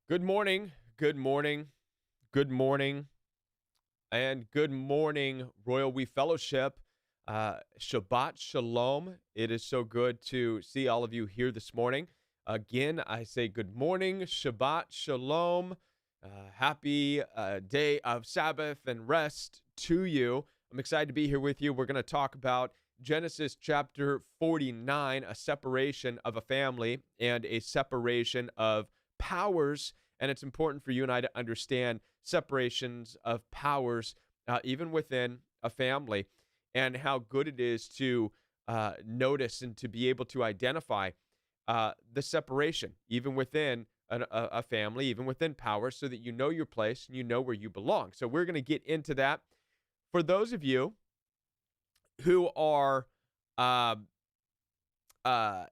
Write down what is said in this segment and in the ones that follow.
Good morning, good morning, good morning, and good morning, Royal We Fellowship. Shabbat Shalom. It is so good to see all of you here this morning. Again, I say good morning, Shabbat Shalom. Happy day of Sabbath and rest to you. I'm excited to be here with you. We're going to talk about Genesis chapter 49, a separation of a family and a separation of powers. And it's important for you and I to understand separations of powers, even within a family, and how good it is to notice and to be able to identify the separation, even within a family, even within power, so that you know your place and you know where you belong. So we're going to get into that. For those of you who are uh,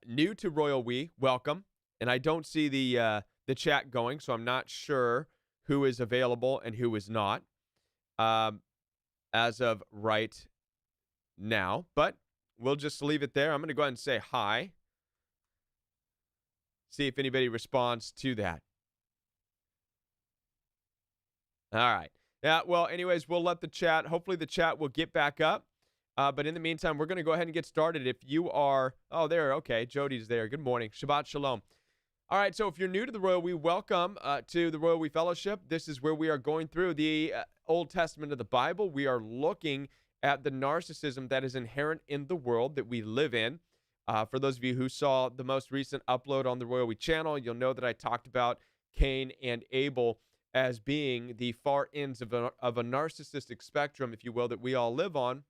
new to Royal We, welcome. And I don't see the chat going, so I'm not sure who is available and who is not um, as of right now. But we'll just leave it there. I'm going to go ahead and say hi. See if anybody responds to that. All right. Yeah, well, anyways, we'll let the chat, hopefully the chat will get back up. But in the meantime, we're going to go ahead and get started. If you are, oh, there, okay, Jody's there. Good morning. Shabbat Shalom. All right, so if you're new to the Royal We, welcome to the Royal We Fellowship. This is where we are going through the Old Testament of the Bible. We are looking at the narcissism that is inherent in the world that we live in. For those of you who saw the most recent upload on the Royal We channel, you'll know that I talked about Cain and Abel as being the far ends of a narcissistic spectrum, if you will, that we all live on.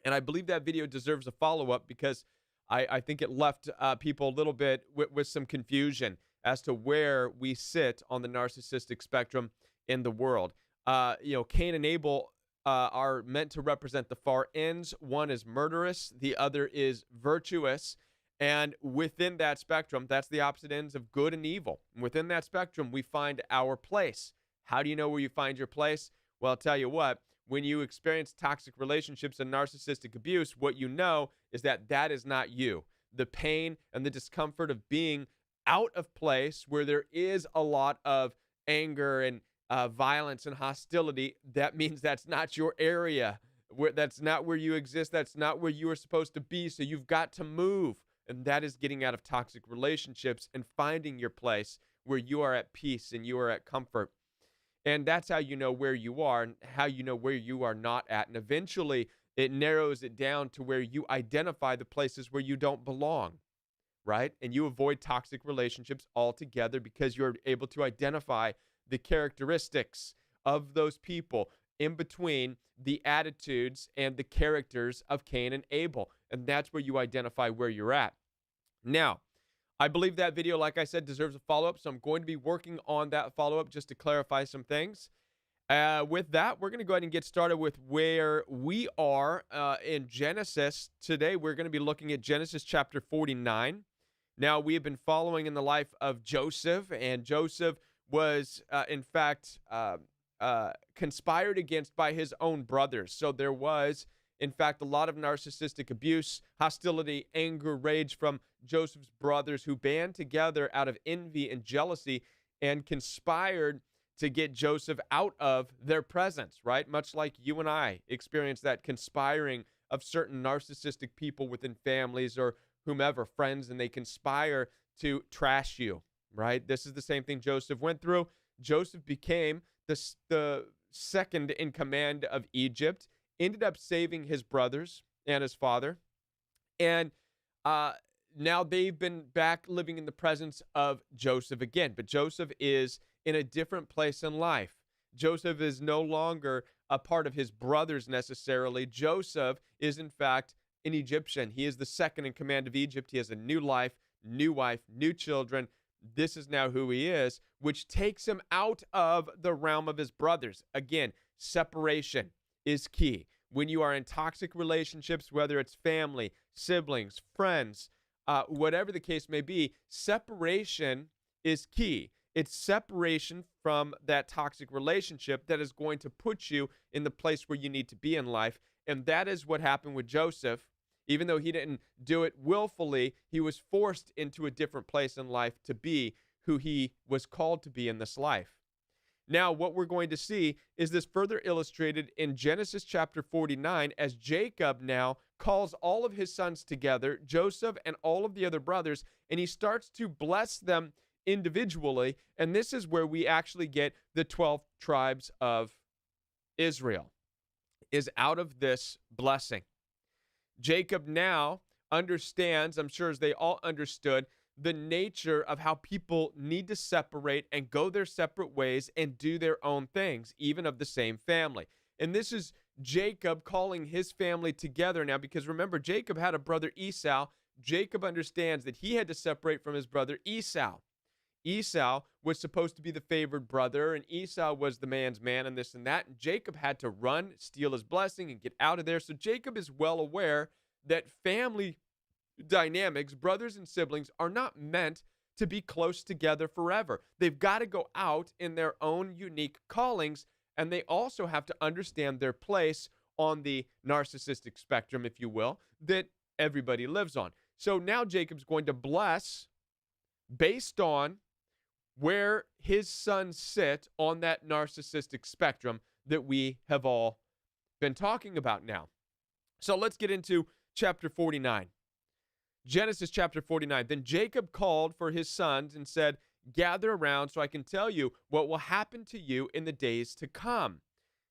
And I believe that video deserves a follow-up because I think it left people a little bit with some confusion as to where we sit on the narcissistic spectrum in the world. Cain and Abel are meant to represent the far ends. One is murderous, the other is virtuous. And within that spectrum, that's the opposite ends of good and evil. And within that spectrum, we find our place. How do you know where you find your place? Well, I'll tell you what. When you experience toxic relationships and narcissistic abuse, what you know is that that is not you. The pain and the discomfort of being out of place where there is a lot of anger and violence and hostility, that means that's not your area. That's not where you exist. That's not where you are supposed to be. So you've got to move. And that is getting out of toxic relationships and finding your place where you are at peace and you are at comfort. And that's how you know where you are and how you know where you are not at. And eventually it narrows it down to where you identify the places where you don't belong, right? And you avoid toxic relationships altogether because you're able to identify the characteristics of those people in between the attitudes and the characters of Cain and Abel. And that's where you identify where you're at. Now, I believe that video, like I said, deserves a follow-up, so I'm going to be working on that follow-up just to clarify some things. With that, we're going to go ahead and get started with where we are in Genesis. Today, we're going to be looking at Genesis chapter 49. Now, we have been following in the life of Joseph, and Joseph was, in fact, conspired against by his own brothers. So there was, in fact, a lot of narcissistic abuse, hostility, anger, rage from Joseph's brothers who band together out of envy and jealousy and conspired to get Joseph out of their presence, right? Much like you and I experience that conspiring of certain narcissistic people within families or whomever, friends, and they conspire to trash you, right? This is the same thing Joseph went through. Joseph became the second in command of Egypt, ended up saving his brothers and his father. And now they've been back living in the presence of Joseph again. But Joseph is in a different place in life. Joseph is no longer a part of his brothers necessarily. Joseph is, in fact, an Egyptian. He is the second in command of Egypt. He has a new life, new wife, new children. This is now who he is, which takes him out of the realm of his brothers. Again, separation is key. When you are in toxic relationships, whether it's family, siblings, friends, whatever the case may be, separation is key. It's separation from that toxic relationship that is going to put you in the place where you need to be in life. And that is what happened with Joseph. Even though he didn't do it willfully, he was forced into a different place in life to be who he was called to be in this life. Now, what we're going to see is this further illustrated in Genesis chapter 49 as Jacob now calls all of his sons together, Joseph and all of the other brothers, and he starts to bless them individually. And this is where we actually get the 12 tribes of Israel, is out of this blessing. Jacob now understands, I'm sure as they all understood, the nature of how people need to separate and go their separate ways and do their own things, even of the same family. And this is Jacob calling his family together now, because remember, Jacob had a brother Esau. Jacob understands that he had to separate from his brother Esau. Esau was supposed to be the favored brother, and Esau was the man's man and this and that. And Jacob had to run, steal his blessing, and get out of there. So Jacob is well aware that family dynamics, brothers and siblings, are not meant to be close together forever. They've got to go out in their own unique callings, and they also have to understand their place on the narcissistic spectrum, if you will, that everybody lives on. So now Jacob's going to bless based on where his sons sit on that narcissistic spectrum that we have all been talking about now. So let's get into chapter 49. Genesis chapter 49. Then Jacob called for his sons and said, "Gather around so I can tell you what will happen to you in the days to come."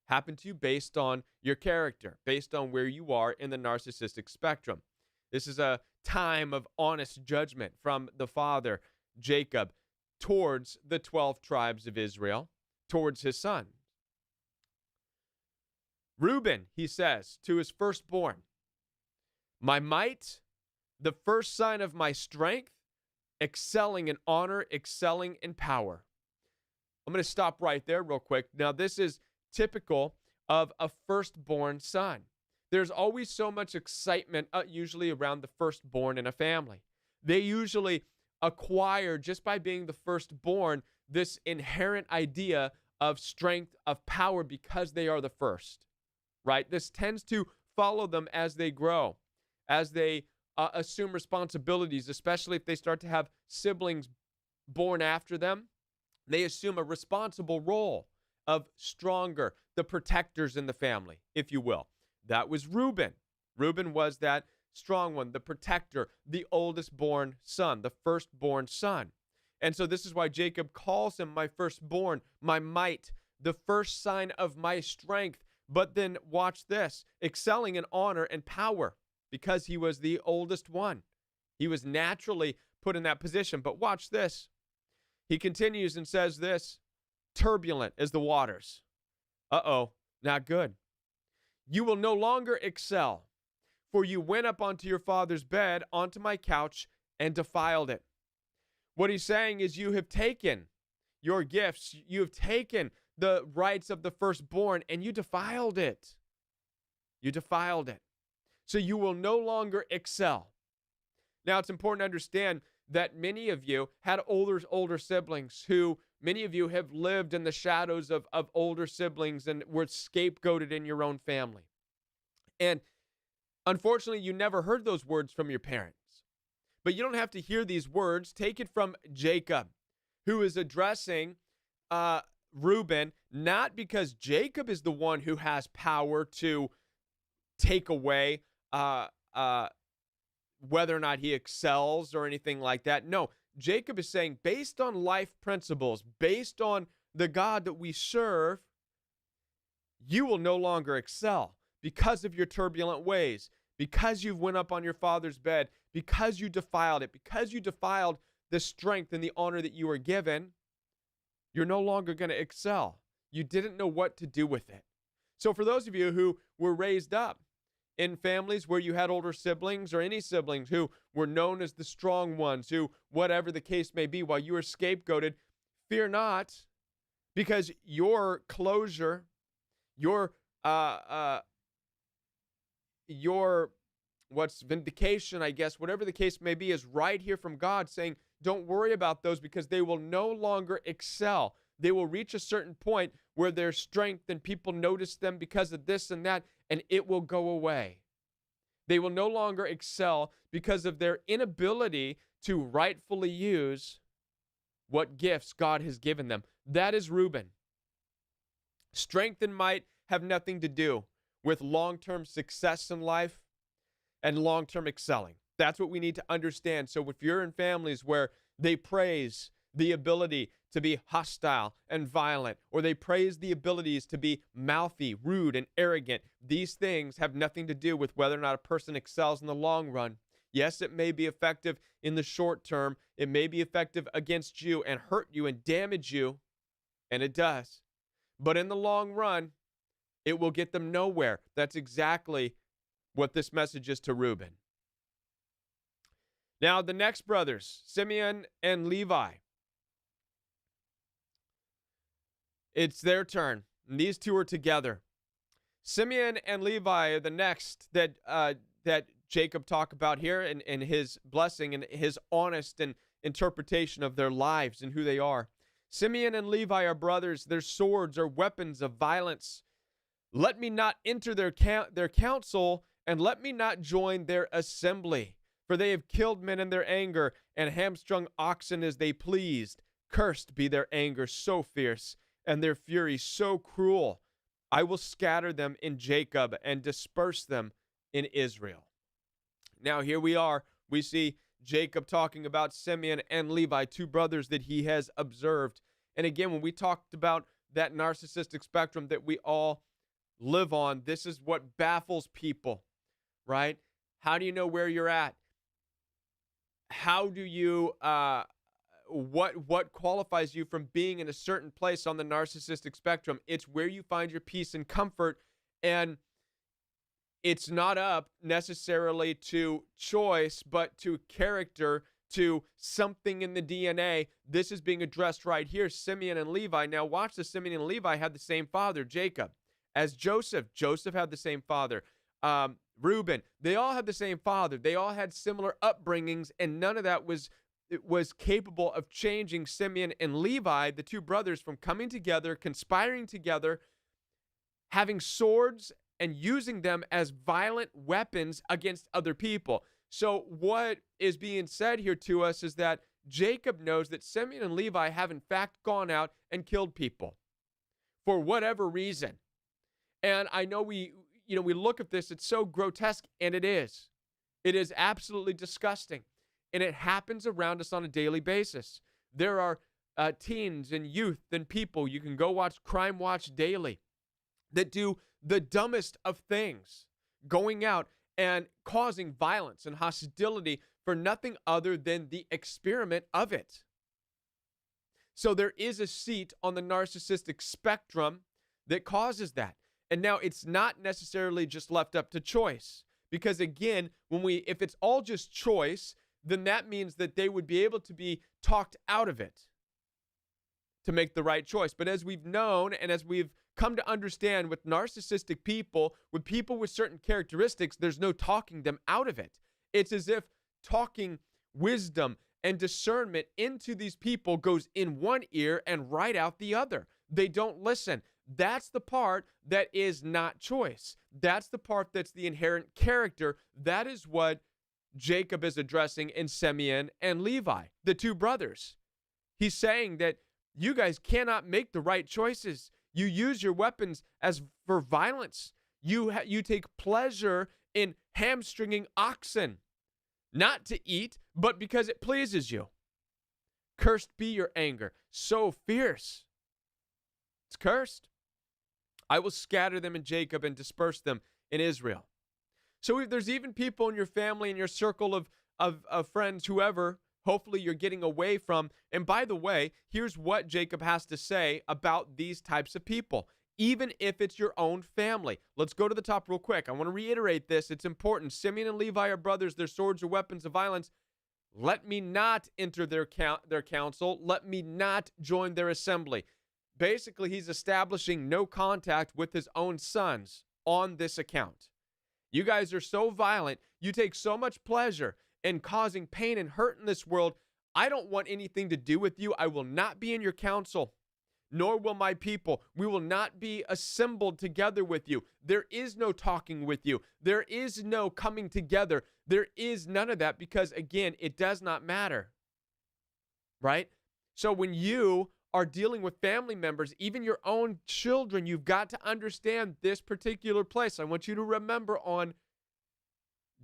Happen to you based on your character, based on where you are in the narcissistic spectrum. This is a time of honest judgment from the father, Jacob, towards the 12 tribes of Israel, towards his son. Reuben, he says to his firstborn, "My might, the first sign of my strength, excelling in honor, excelling in power." I'm going to stop right there real quick. Now, this is typical of a firstborn son. There's always so much excitement, usually around the firstborn in a family. They usually acquire, just by being the firstborn, this inherent idea of strength, of power, because they are the first, right? This tends to follow them as they grow, as they assume responsibilities, especially if they start to have siblings born after them. They assume a responsible role of stronger, the protectors in the family, if you will. That was Reuben. Reuben was that strong one, the protector, the oldest born son, the firstborn son. And so this is why Jacob calls him my firstborn, my might, the first sign of my strength. But then watch this, excelling in honor and power, because he was the oldest one. He was naturally put in that position. But watch this. He continues and says this, turbulent as the waters. Uh-oh, not good. You will no longer excel, for you went up onto your father's bed, onto my couch, and defiled it. What he's saying is you have taken your gifts, you have taken the rights of the firstborn, and you defiled it. You defiled it. So you will no longer excel. Now, it's important to understand that many of you had older siblings who, many of you have lived in the shadows of older siblings and were scapegoated in your own family. And unfortunately, you never heard those words from your parents. But you don't have to hear these words. Take it from Jacob, who is addressing Reuben, not because Jacob is the one who has power to take away whether or not he excels or anything like that. No, Jacob is saying, based on life principles, based on the God that we serve, you will no longer excel because of your turbulent ways, because you've went up on your father's bed, because you defiled it, because you defiled the strength and the honor that you were given. You're no longer going to excel. You didn't know what to do with it. So for those of you who were raised up in families where you had older siblings or any siblings who were known as the strong ones, who, whatever the case may be, while you were scapegoated, fear not, because your closure, your what's vindication, I guess, whatever the case may be, is right here from God saying, don't worry about those because they will no longer excel. They will reach a certain point where their strength and people notice them because of this and that, and it will go away. They will no longer excel because of their inability to rightfully use what gifts God has given them. That is Reuben. Strength and might have nothing to do with long-term success in life and long-term excelling. That's what we need to understand. So if you're in families where they praise the ability to be hostile and violent, or they praise the abilities to be mouthy, rude, and arrogant, these things have nothing to do with whether or not a person excels in the long run. Yes, it may be effective in the short term. It may be effective against you and hurt you and damage you, and it does. But in the long run, it will get them nowhere. That's exactly what this message is to Reuben. Now, the next brothers, Simeon and Levi. It's their turn. And these two are together. Simeon and Levi are the next that Jacob talked about here in his blessing and his honest and interpretation of their lives and who they are. Simeon and Levi are brothers. Their swords are weapons of violence. Let me not enter their council, and let me not join their assembly. For they have killed men in their anger, and hamstrung oxen as they pleased. Cursed be their anger so fierce, and their fury so cruel. I will scatter them in Jacob, and disperse them in Israel. Now here we are. We see Jacob talking about Simeon and Levi, two brothers that he has observed. And again, when we talked about that narcissistic spectrum that we all live on, this is what baffles people, right? How do you know where you're at? How do you, what qualifies you from being in a certain place on the narcissistic spectrum? It's where you find your peace and comfort, and it's not up necessarily to choice, but to character, to something in the DNA. This is being addressed right here, Simeon and Levi. Now watch this. Simeon and Levi had the same father, Jacob, as Joseph. Joseph had the same father. Reuben, they all had the same father. They all had similar upbringings, and none of that was capable of changing Simeon and Levi, the two brothers, from coming together, conspiring together, having swords, and using them as violent weapons against other people. So what is being said here to us is that Jacob knows that Simeon and Levi have in fact gone out and killed people for whatever reason. And I know we look at this, it's so grotesque, and it is. It is absolutely disgusting. And it happens around us on a daily basis. There are teens and youth and people, you can go watch Crime Watch daily, that do the dumbest of things, going out and causing violence and hostility for nothing other than the experiment of it. So there is a seat on the narcissistic spectrum that causes that. And now it's not necessarily just left up to choice, because again, if it's all just choice, then that means that they would be able to be talked out of it to make the right choice. But as we've known and as we've come to understand, with narcissistic people, with people with certain characteristics, there's no talking them out of it. It's as if talking wisdom and discernment into these people goes in one ear and right out the other. They don't listen. That's the part that is not choice. That's the part that's the inherent character. That is what Jacob is addressing in Simeon and Levi, the two brothers. He's saying that you guys cannot make the right choices. You use your weapons as for violence. You take pleasure in hamstringing oxen, not to eat, but because it pleases you. Cursed be your anger, so fierce. It's cursed. I will scatter them in Jacob and disperse them in Israel. So if there's even people in your family, in your circle of friends, whoever, hopefully you're getting away from. And by the way, here's what Jacob has to say about these types of people, even if it's your own family. Let's go to the top real quick. I want to reiterate this. It's important. Simeon and Levi are brothers. Their swords are weapons of violence. Let me not enter their council. Let me not join their assembly. Basically, he's establishing no contact with his own sons on this account. You guys are so violent. You take so much pleasure in causing pain and hurt in this world. I don't want anything to do with you. I will not be in your council, nor will my people. We will not be assembled together with you. There is no talking with you. There is no coming together. There is none of that, because, again, it does not matter, right? So when you are dealing with family members, even your own children, you've got to understand this particular place. I want you to remember on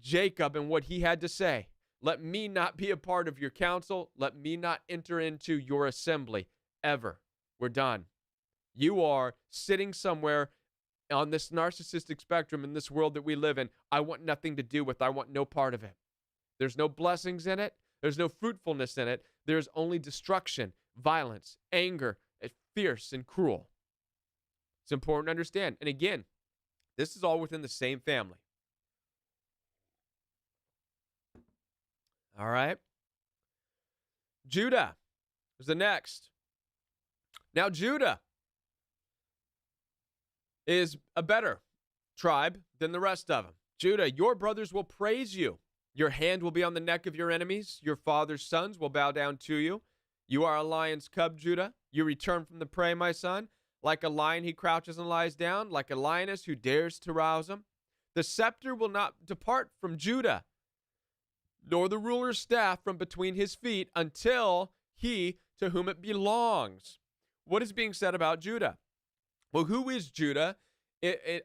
Jacob and what he had to say. Let me not be a part of your council. Let me not enter into your assembly ever. We're done. You are sitting somewhere on this narcissistic spectrum in this world that we live in. I want nothing to do with. I want no part of it. There's no blessings in it. There's no fruitfulness in it. There's only destruction, violence, anger, fierce and cruel. It's important to understand. And again, this is all within the same family. All right. Judah is the next. Now, Judah is a better tribe than the rest of them. Judah, your brothers will praise you. Your hand will be on the neck of your enemies. Your father's sons will bow down to you. You are a lion's cub, Judah. You return from the prey, my son. Like a lion, he crouches and lies down. Like a lioness who dares to rouse him. The scepter will not depart from Judah, nor the ruler's staff from between his feet, until he to whom it belongs. What is being said about Judah? Well, who is Judah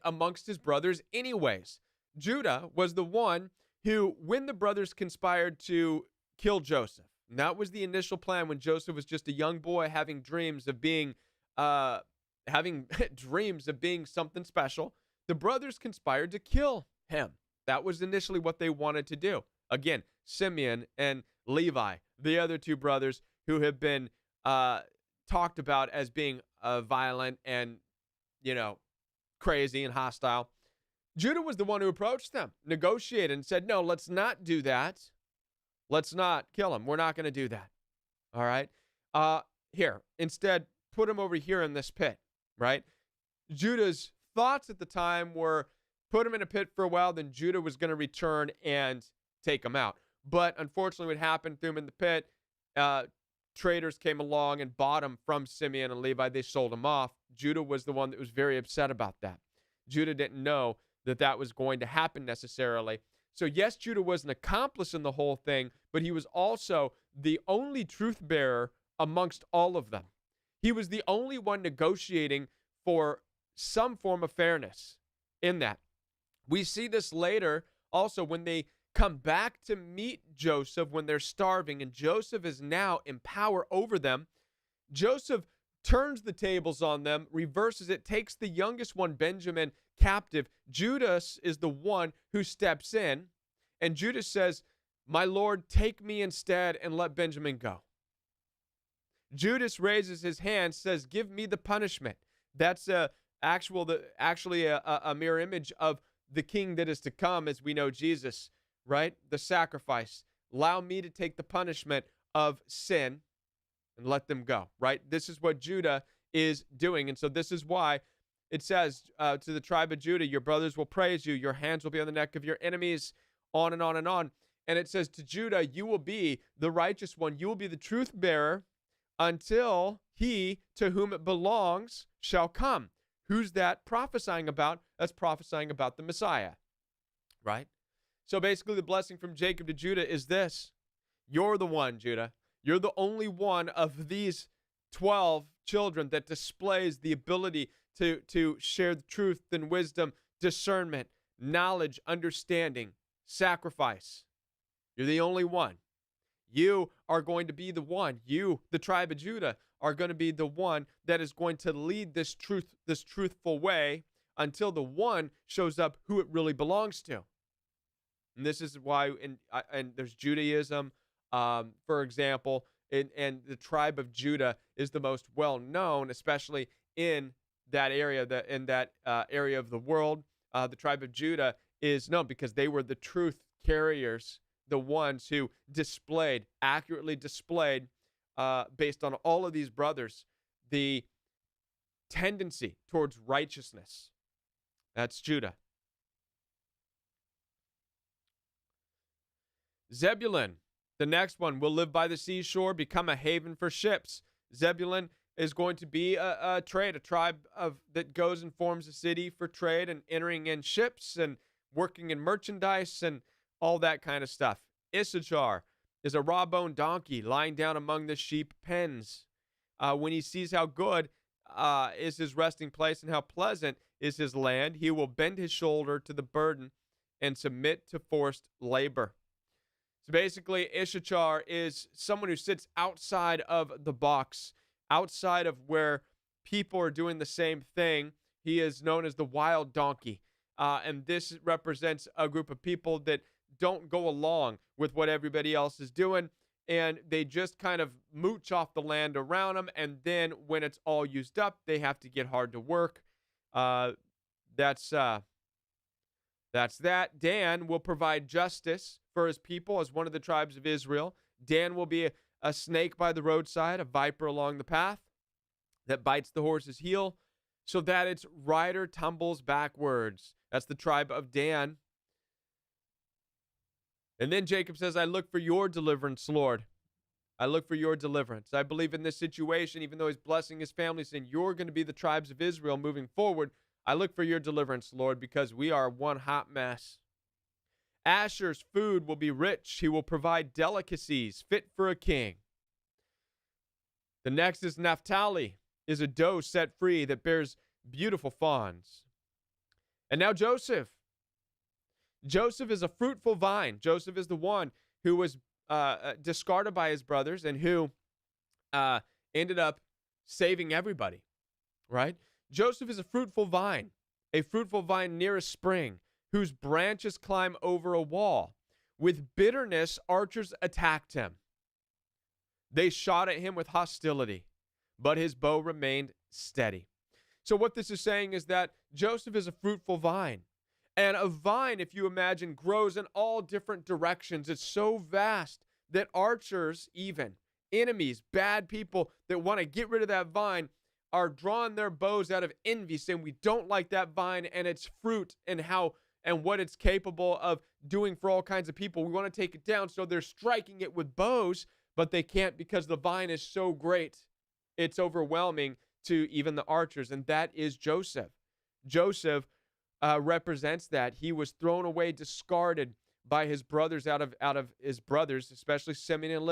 amongst his brothers anyways? Judah was the one who, when the brothers conspired to kill Joseph, and that was the initial plan when Joseph was just a young boy having dreams of being something special, the brothers conspired to kill him. That was initially what they wanted to do. Again, Simeon and Levi, the other two brothers who have been talked about as being violent and, crazy and hostile. Judah was the one who approached them, negotiated, and said, no, let's not do that. Let's not kill him. We're not going to do that. All right? Here, instead, put him over here in this pit, right? Judah's thoughts at the time were put him in a pit for a while, then Judah was going to return and take him out. But unfortunately, what happened, threw him in the pit. Traders came along and bought him from Simeon and Levi. They sold him off. Judah was the one that was very upset about that. Judah didn't know that was going to happen necessarily. So yes, Judah was an accomplice in the whole thing, but he was also the only truth bearer amongst all of them. He was the only one negotiating for some form of fairness in that. We see this later also when they come back to meet Joseph when they're starving, and Joseph is now in power over them. Joseph turns the tables on them, reverses it, takes the youngest one, Benjamin, captive. Judas is the one who steps in, and Judas says, my Lord, take me instead and let Benjamin go. Judas raises his hand, says, give me the punishment. That's actually a mirror image of the king that is to come, as we know Jesus, right? The sacrifice. Allow me to take the punishment of sin and let them go, right? This is what Judah is doing. And so this is why it says to the tribe of Judah, your brothers will praise you. Your hands will be on the neck of your enemies, on and on and on. And it says to Judah, you will be the righteous one. You will be the truth bearer until he to whom it belongs shall come. Who's that prophesying about? That's prophesying about the Messiah, right? So basically the blessing from Jacob to Judah is this. You're the one, Judah. You're the only one of these 12 children that displays the ability to share the truth and wisdom, discernment, knowledge, understanding, sacrifice. You're the only one. You are going to be the one. You, the tribe of Judah, are going to be the one that is going to lead this truthful way until the one shows up who it really belongs to. And this is why, and there's Judaism, for example, and the tribe of Judah is the most well-known, especially in that area, area of the world. The tribe of Judah is known because they were the truth carriers, the ones who accurately displayed, based on all of these brothers, the tendency towards righteousness. That's Judah. Zebulun, the next one, will live by the seashore, become a haven for ships. Zebulun is going to be a tribe that goes and forms a city for trade and entering in ships and working in merchandise and all that kind of stuff. Issachar is a raw-boned donkey lying down among the sheep pens. When he sees how good is his resting place and how pleasant is his land, he will bend his shoulder to the burden and submit to forced labor. So basically, Issachar is someone who sits outside of the box, outside of where people are doing the same thing. He is known as the wild donkey. And this represents a group of people that don't go along with what everybody else is doing. And they just kind of mooch off the land around them. And then when it's all used up, they have to get hard to work. That's that. Dan will provide justice for his people as one of the tribes of Israel. Dan will be a snake by the roadside, a viper along the path that bites the horse's heel so that its rider tumbles backwards. That's the tribe of Dan. And then Jacob says, I look for your deliverance, Lord. I look for your deliverance. I believe in this situation, even though he's blessing his family, saying, you're going to be the tribes of Israel moving forward. I look for your deliverance, Lord, because we are one hot mess. Asher's food will be rich. He will provide delicacies fit for a king. The next is Naphtali, is a doe set free that bears beautiful fawns. And now Joseph. Joseph is a fruitful vine. Joseph is the one who was discarded by his brothers and who ended up saving everybody, right? Joseph is a fruitful vine near a spring, whose branches climb over a wall. With bitterness, archers attacked him. They shot at him with hostility, but his bow remained steady. So what this is saying is that Joseph is a fruitful vine. And a vine, if you imagine, grows in all different directions. It's so vast that archers, even enemies, bad people that want to get rid of that vine, are drawing their bows out of envy, saying we don't like that vine and its fruit and how and what it's capable of doing for all kinds of people. We want to take it down. So they're striking it with bows, but they can't because the vine is so great. It's overwhelming to even the archers. And that is Joseph. Joseph represents that. He was thrown away, discarded by his brothers out of his brothers, especially Simeon and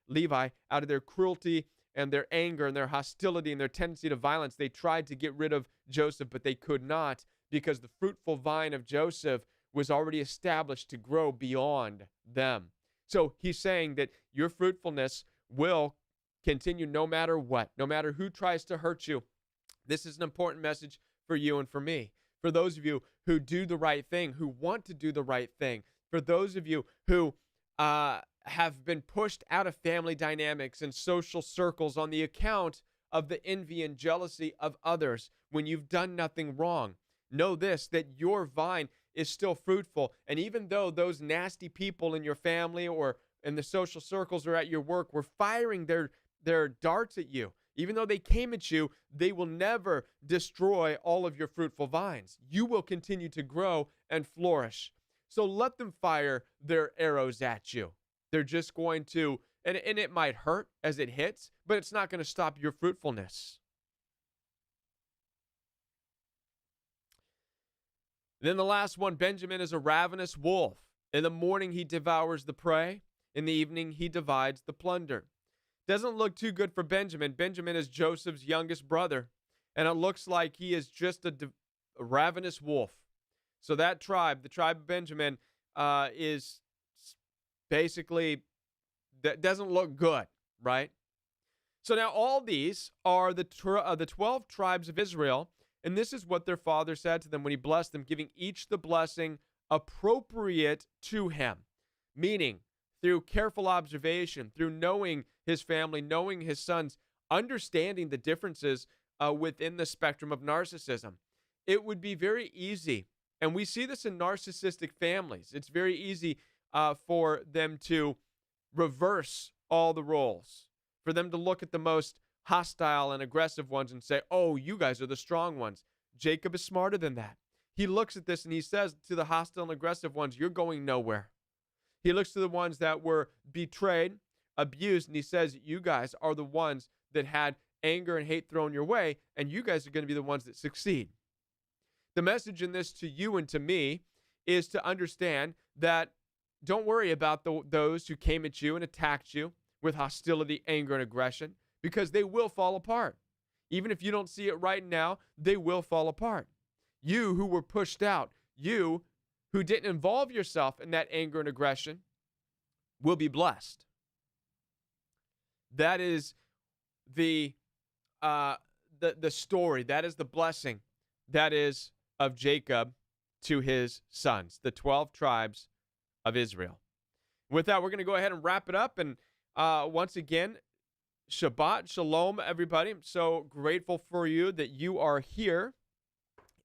Levi, out of their cruelty and their anger and their hostility and their tendency to violence. They tried to get rid of Joseph, but they could not, because the fruitful vine of Joseph was already established to grow beyond them. So he's saying that your fruitfulness will continue no matter what, no matter who tries to hurt you. This is an important message for you and for me. For those of you who do the right thing, who want to do the right thing, for those of you who have been pushed out of family dynamics and social circles on the account of the envy and jealousy of others when you've done nothing wrong, know this, that your vine is still fruitful. And even though those nasty people in your family or in the social circles or at your work were firing their darts at you, even though they came at you, they will never destroy all of your fruitful vines. You will continue to grow and flourish. So let them fire their arrows at you. They're just going to, and it might hurt as it hits, but it's not going to stop your fruitfulness. Then the last one, Benjamin is a ravenous wolf. In the morning he devours the prey. In the evening he divides the plunder. Doesn't look too good for Benjamin. Benjamin is Joseph's youngest brother, and it looks like he is just a ravenous wolf. So that tribe, the tribe of Benjamin, is basically, that doesn't look good, right? So now all these are the 12 tribes of Israel, and this is what their father said to them when he blessed them, giving each the blessing appropriate to him, meaning through careful observation, through knowing his family, knowing his sons, understanding the differences within the spectrum of narcissism. It would be very easy, and we see this in narcissistic families. It's very easy for them to reverse all the roles, for them to look at the most hostile and aggressive ones and say, oh, you guys are the strong ones. Jacob is smarter than that. He looks at this and he says to the hostile and aggressive ones, you're going nowhere. He looks to the ones that were betrayed, abused, and he says, you guys are the ones that had anger and hate thrown your way, and you guys are going to be the ones that succeed. The message in this to you and to me is to understand that don't worry about those who came at you and attacked you with hostility, anger, and aggression, because they will fall apart. Even if you don't see it right now, they will fall apart. You who were pushed out, you who didn't involve yourself in that anger and aggression, will be blessed. That is the story. That is the blessing. That is of Jacob to his sons, the 12 tribes of Israel. With that, we're going to go ahead and wrap it up. And once again, Shabbat Shalom, everybody. I'm so grateful for you that you are here.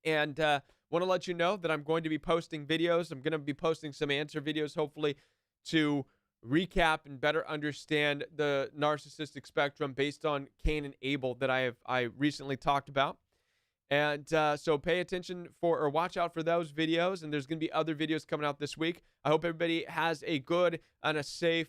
And want to let you know that I'm going to be posting videos. I'm going to be posting some answer videos, hopefully, to recap and better understand the narcissistic spectrum based on Cain and Abel that I recently talked about. And so pay attention for, or watch out for those videos. And there's going to be other videos coming out this week. I hope everybody has a good and a safe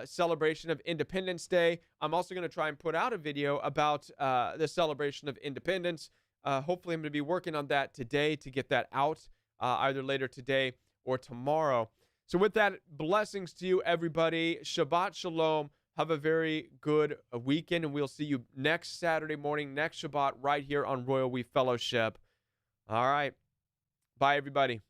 celebration of Independence Day. I'm also going to try and put out a video about the celebration of independence. Hopefully, I'm going to be working on that today to get that out either later today or tomorrow. So with that, blessings to you, everybody. Shabbat Shalom. Have a very good weekend, and we'll see you next Saturday morning, next Shabbat, right here on Royal We Fellowship. All right. Bye, everybody.